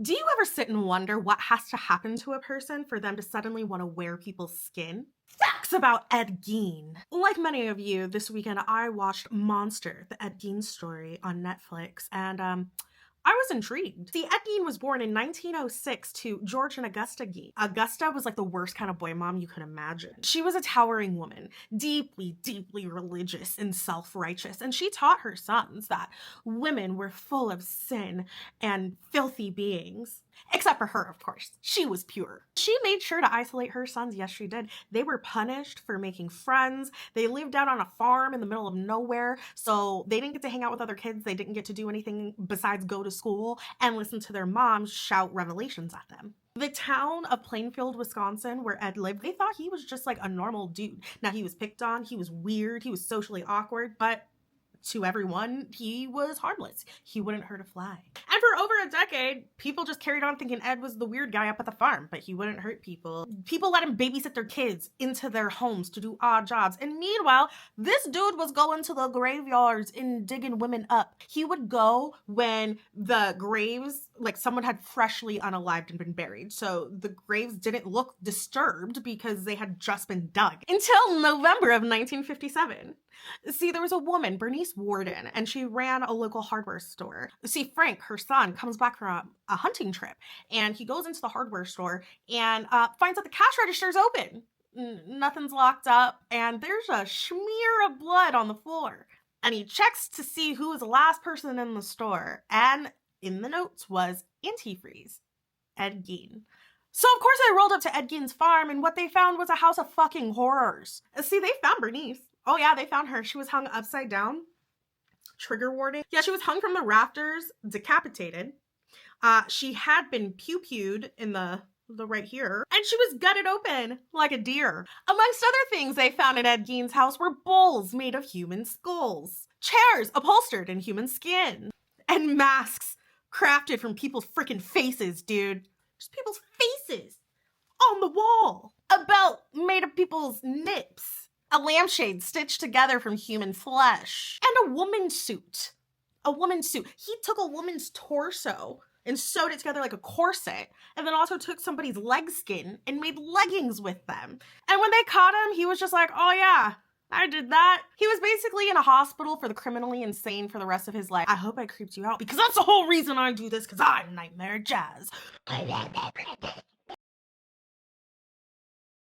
Do you ever sit and wonder what has to happen to a person for them to suddenly want to wear people's skin? Facts about Ed Gein. Like many of you, this weekend I watched Monster, the Ed Gein story on Netflix, and I was intrigued. See, Ed Gein was born in 1906 to George and Augusta Gein. Augusta was like the worst kind of boy mom you could imagine. She was a towering woman, deeply, deeply religious and self-righteous, and she taught her sons that women were full of sin and filthy beings. Except for her, of course. She was pure. She made sure to isolate her sons. Yes, she did. They were punished for making friends. They lived out on a farm in the middle of nowhere, so they didn't get to hang out with other kids. They didn't get to do anything besides go to school and listen to their moms shout revelations at them. The town of Plainfield, Wisconsin, where Ed lived, they thought he was just like a normal dude. Now, he was picked on, he was weird, he was socially awkward, but to everyone, he was harmless. He wouldn't hurt a fly. And for over a decade, people just carried on thinking Ed was the weird guy up at the farm, but he wouldn't hurt people. People let him babysit their kids into their homes to do odd jobs. And meanwhile, this dude was going to the graveyards and digging women up. He would go when the graves, like someone had freshly unalived and been buried. So the graves didn't look disturbed because they had just been dug. Until November of 1957. See, there was a woman, Bernice Warden, and she ran a local hardware store. See, Frank, her son, comes back from a hunting trip, and he goes into the hardware store and finds that the cash register is open. Nothing's locked up, and there's a smear of blood on the floor. And he checks to see who was the last person in the store, and in the notes was antifreeze, Ed Gein. So of course I rolled up to Ed Gein's farm, and what they found was a house of fucking horrors. See, they found Bernice. Oh yeah, they found her. She was hung upside down. Trigger warning. Yeah, she was hung from the rafters, decapitated. She had been pew-pewed in the right here, and she was gutted open like a deer. Amongst other things they found in Ed Gein's house were bowls made of human skulls, chairs upholstered in human skin, and masks crafted from people's freaking faces, dude. Just people's faces on the wall. A belt made of people's nips. A lampshade stitched together from human flesh. And a woman's suit. A woman's suit. He took a woman's torso and sewed it together like a corset, and then also took somebody's leg skin and made leggings with them. And when they caught him, he was just like, oh yeah, I did that. He was basically in a hospital for the criminally insane for the rest of his life. I hope I creeped you out, because that's the whole reason I do this, because I'm Nightmare Jazz.